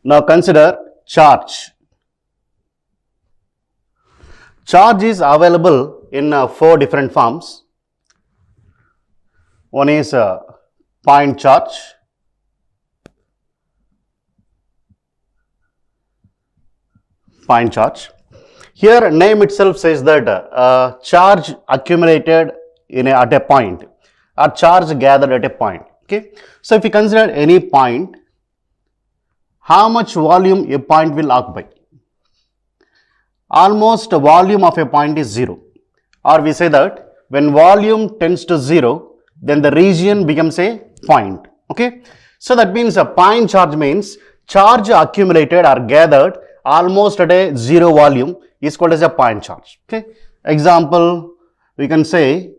Now consider charge. Charge is available in 4 different forms. One is point charge, Here name itself says that charge accumulated at a point or charge gathered at a point. Okay. So if you consider any point, how much volume a point will occupy? Almost the volume of a point is 0, or we say that when volume tends to 0, then the region becomes a point. Okay. So that means a point charge means charge accumulated or gathered almost at a 0 volume is called as a point charge. Okay. Example, we can say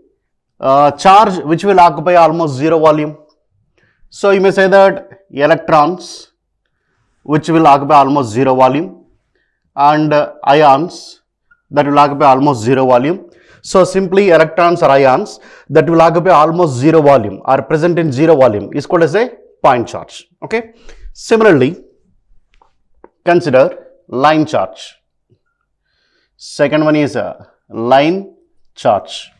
charge which will occupy almost 0 volume. So you may say that electrons which will occupy almost 0 volume, and ions that will occupy almost 0 volume. So simply electrons or ions that will occupy almost 0 volume or present in 0 volume is called as a point charge. Okay. Similarly, consider line charge. Second one is a line charge.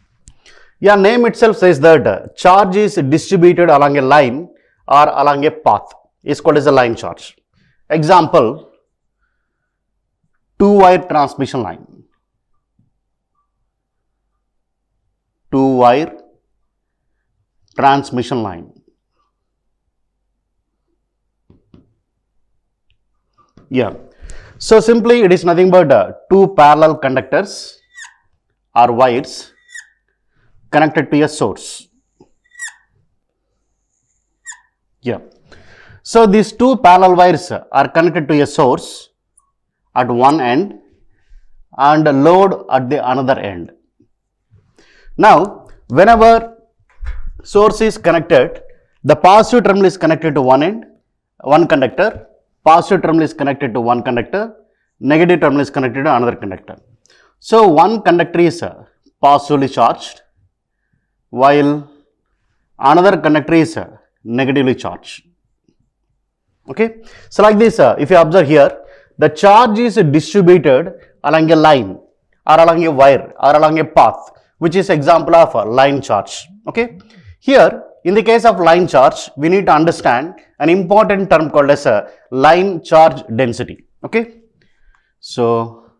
Yeah, name itself says that charge is distributed along a line or along a path is called as a line charge. Example, 2-wire transmission line. 2-wire transmission line. Yeah. So simply it is nothing but 2 parallel conductors or wires connected to a source. Yeah. So these 2 parallel wires are connected to a source at one end and a load at the another end. Now, whenever source is connected, the positive terminal is connected to one end, one conductor, positive terminal is connected to one conductor, negative terminal is connected to another conductor. So one conductor is positively charged while another conductor is negatively charged. Okay. So like this, if you observe here, the charge is distributed along a line or along a wire or along a path, which is example of a line charge. Okay. Here, in the case of line charge, we need to understand an important term called as a line charge density. Okay. So,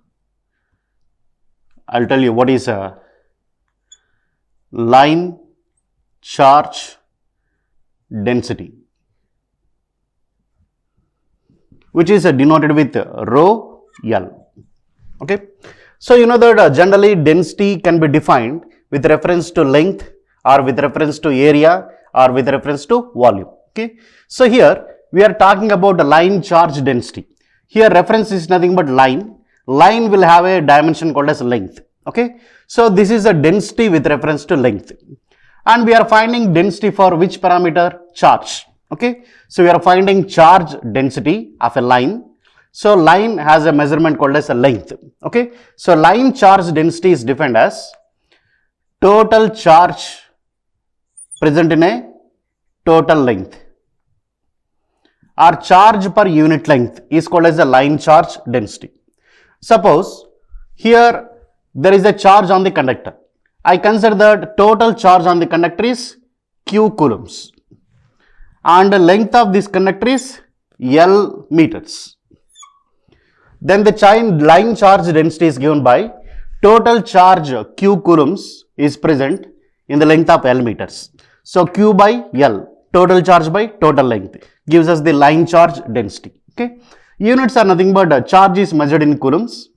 I'll tell you what is a line charge density, which is denoted with rho L. Okay. So you know that generally density can be defined with reference to length or with reference to area or with reference to volume. Okay. So here we are talking about the line charge density. Here reference is nothing but line. Line will have a dimension called as length. Okay. So this is a density with reference to length. And we are finding density for which parameter? Charge. Okay. So we are finding charge density of a line. So line has a measurement called as a length. Okay. So line charge density is defined as total charge present in a total length, or charge per unit length is called as a line charge density. Suppose here there is a charge on the conductor. I consider that total charge on the conductor is Q coulombs and the length of this conductor is L meters. Then the line charge density is given by total charge Q coulombs is present in the length of L meters. So Q by L, total charge by total length, gives us the line charge density. Okay. Units are nothing but charge is measured in coulombs,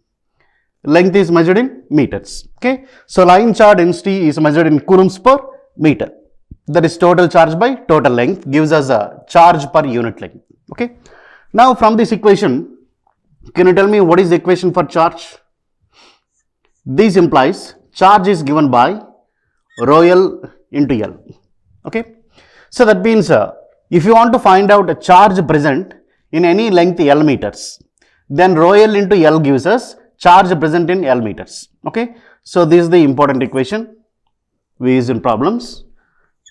length is measured in meters. Okay. So line charge density is measured in coulombs per meter. That is total charge by total length, gives us a charge per unit length. Okay. Now from this equation, can you tell me what is the equation for charge? This implies charge is given by rho L into L. Okay. So that means if you want to find out a charge present in any length L meters, then rho L into L gives us charge present in L meters. Okay. So this is the important equation we use in problems.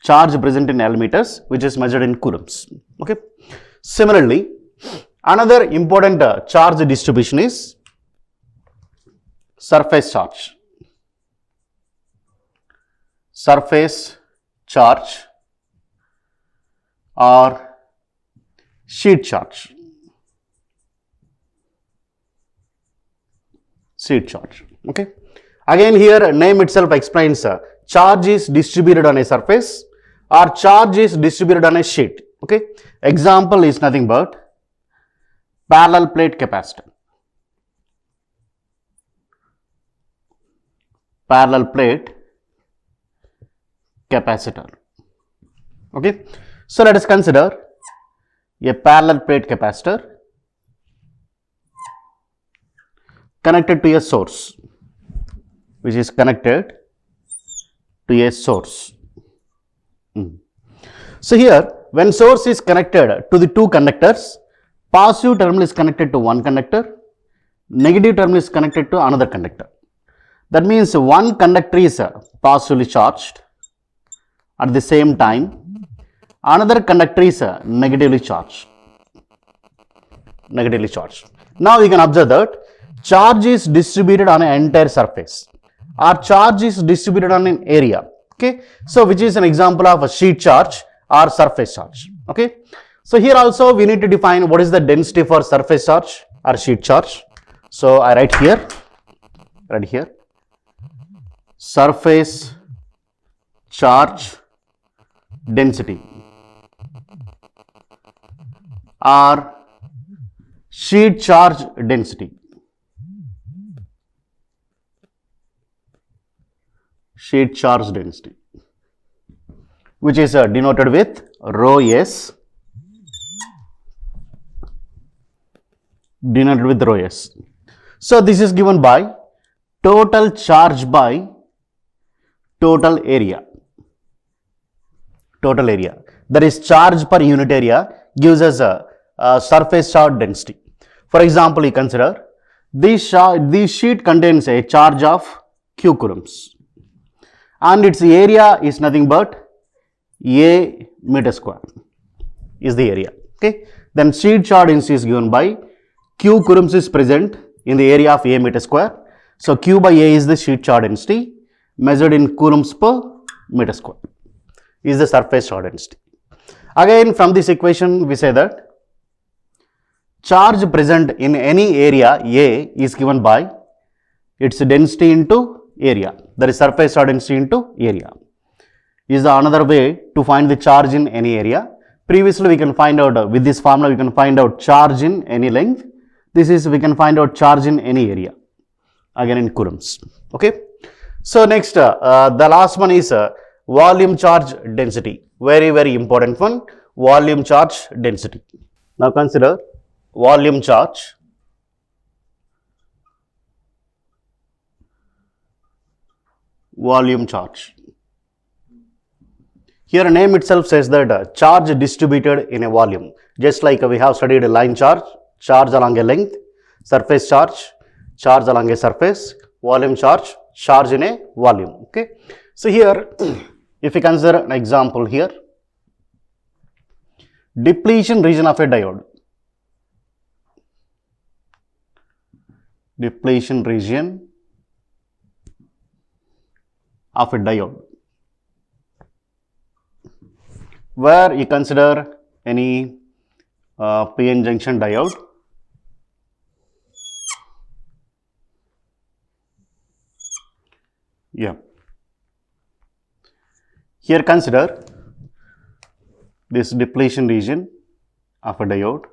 Charge present in L meters, which is measured in coulombs. Okay. Similarly, Another important charge distribution is surface charge. Surface charge or sheet charge. Sheet charge. Okay. Again here name itself explains charge is distributed on a surface or charge is distributed on a sheet. Okay. Example is nothing but parallel plate capacitor. Parallel plate capacitor. Okay. So let us consider a parallel plate capacitor connected to a source, which is connected to a source. So here when source is connected to the two conductors, positive terminal is connected to one conductor, negative terminal is connected to another conductor. That means one conductor is positively charged, at the same time another conductor is negatively charged. Now you can observe that charge is distributed on an entire surface or charge is distributed on an area. Okay, so which is an example of a sheet charge or surface charge. Okay, so here also we need to define what is the density for surface charge or sheet charge. So I write here surface charge density or sheet charge density. Sheet charge density, which is denoted with rho s, So this is given by total charge by total area. That is charge per unit area gives us a surface charge density. For example, you consider this sheet contains a charge of q coulombs and its area is nothing but a meter square is the area. Okay, then sheet charge density is given by q coulombs is present in the area of a meter square. So q by a is the sheet charge density measured in coulombs per meter square is the surface charge density. Again from this equation we say that charge present in any area A is given by its density into area, that is surface charge density into area, is the another way to find the charge in any area. Previously we can find out with this formula we can find out charge in any length. This is we can find out charge in any area, again in coulombs. Okay. So next the last one is volume charge density, very important one, volume charge density. Now consider volume charge Here name itself says that charge distributed in a volume, just like we have studied a line charge, charge along a length, surface charge, charge along a surface, volume charge, charge in a volume. Okay. So here if we consider an example here, depletion region of a diode. Depletion region of a diode, where you consider any PN junction diode. Yeah. Here consider this depletion region of a diode.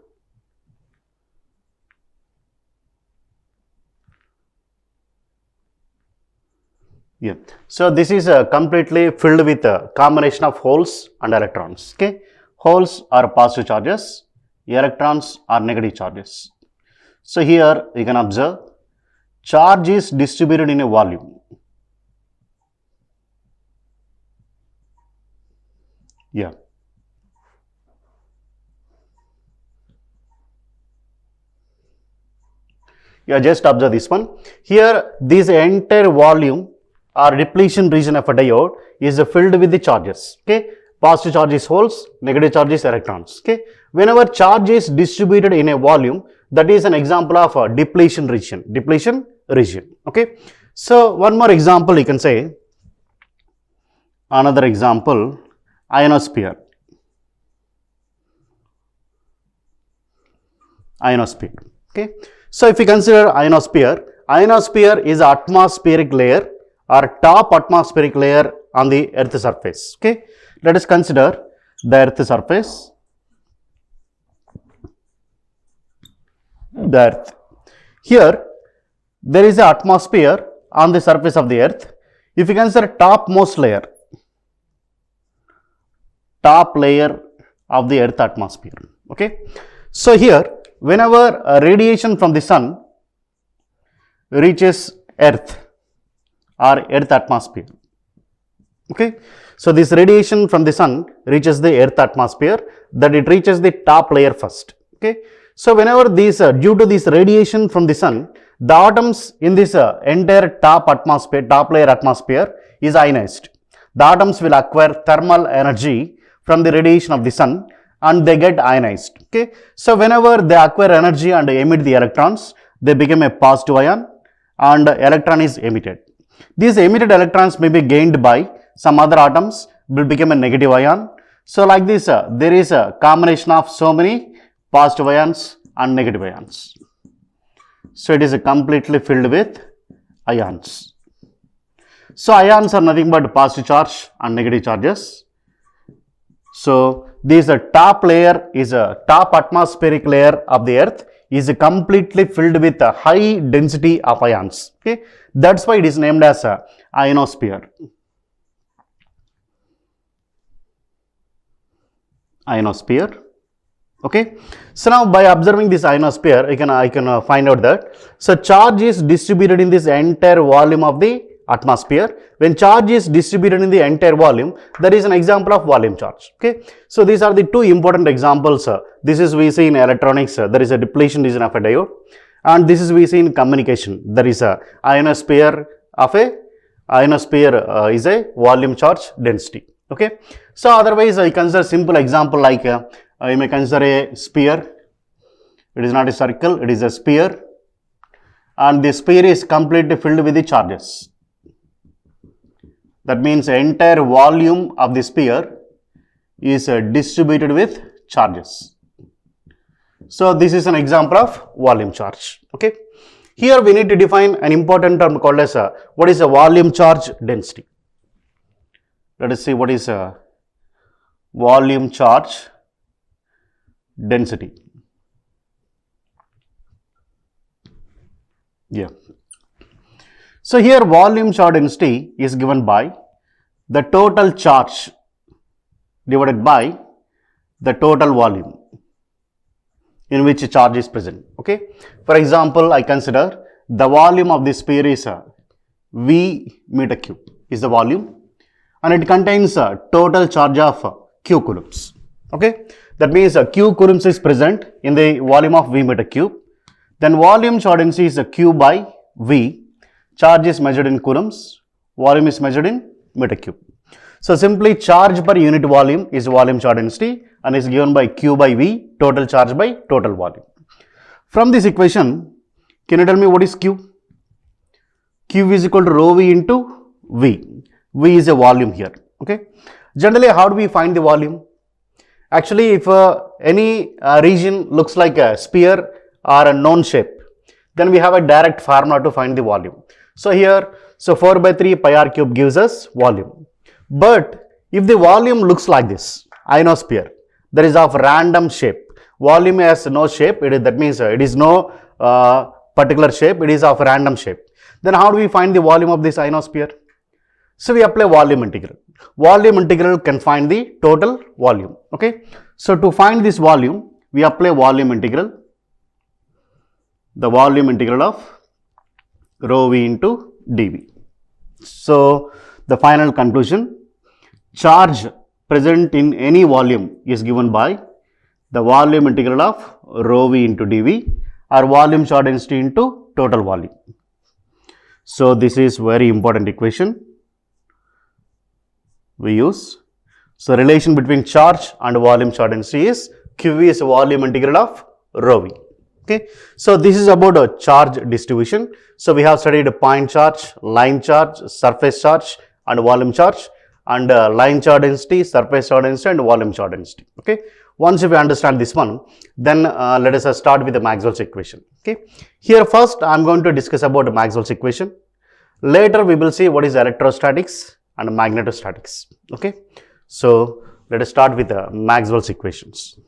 Yeah. So this is completely filled with a combination of holes and electrons. Okay. Holes are positive charges, electrons are negative charges. So here you can observe charge is distributed in a volume. Yeah. Yeah, just observe this one. Here this entire volume or depletion region of a diode is filled with the charges. Okay, positive charge is holes, negative charge is electrons. Okay, whenever charge is distributed in a volume, that is an example of a depletion region, okay. So one more example you can say, another example, ionosphere, okay. So if you consider ionosphere is atmospheric layer or top atmospheric layer on the earth surface, okay. Let us consider the earth surface, the earth. Here there is an atmosphere on the surface of the earth. If you consider topmost layer, top layer of the earth atmosphere, okay. So here whenever radiation from the sun reaches earth or earth atmosphere, okay. So this radiation from the sun reaches the earth atmosphere, that it reaches the top layer first, okay. So whenever these due to this radiation from the sun, the atoms in this entire top layer atmosphere is ionized. The atoms will acquire thermal energy from the radiation of the sun and they get ionized, okay. So whenever they acquire energy and emit the electrons, they become a positive ion and electron is emitted. These emitted electrons may be gained by some other atoms, will become a negative ion. So like this, there is a combination of so many positive ions and negative ions. So it is completely filled with ions. So ions are nothing but positive charge and negative charges. So this top layer is a top atmospheric layer of the earth is completely filled with a high density of ions, okay. That's why it is named as a ionosphere. Okay. So now by observing this ionosphere, I can find out that, so charge is distributed in this entire volume of the atmosphere. When charge is distributed in the entire volume, that is an example of volume charge, okay. So these are the two important examples. This is we see in electronics, there is a depletion region of a diode, and this is we see in communication, there is a ionosphere is a volume charge density, okay. So otherwise I consider simple example like you may consider a sphere. It is not a circle, it is a sphere, and the sphere is completely filled with the charges. That means the entire volume of the sphere is distributed with charges. So this is an example of volume charge, okay. Here we need to define an important term called as what is a volume charge density. Let us see what is a volume charge density. Yeah. So here volume charge density is given by the total charge divided by the total volume in which a charge is present, okay. For example, I consider the volume of this sphere is V meter cube is the volume, and it contains a total charge of Q coulombs, okay. That means Q coulombs is present in the volume of V meter cube. Then volume charge density is Q by V. Charge is measured in coulombs, volume is measured in meter cube. So simply charge per unit volume is volume charge density and is given by Q by V, total charge by total volume. From this equation, can you tell me what is Q? Q is equal to rho V into V. V is a volume here, okay. Generally, how do we find the volume? Actually, if any region looks like a sphere or a known shape, then we have a direct formula to find the volume. So here, so 4 by 3 pi r cube gives us volume. But if the volume looks like this, ionosphere, that is of random shape. Volume has no shape, that means it is no particular shape, it is of random shape. Then how do we find the volume of this ionosphere? So we apply volume integral. Volume integral can find the total volume, okay. So to find this volume, we apply volume integral, the volume integral of rho V into dV. So the final conclusion, charge present in any volume is given by the volume integral of rho V into dV or volume charge density into total volume. So this is very important equation we use. So relation between charge and volume charge density is Q is volume integral of rho v. Okay, so this is about a charge distribution. So we have studied point charge, line charge, surface charge and volume charge, and line charge density, surface charge density and volume charge density. Okay, once if we understand this one, then let us start with the Maxwell's equation. Okay, here first I am going to discuss about Maxwell's equation. Later we will see what is electrostatics and magnetostatics. Okay, so let us start with the Maxwell's equations.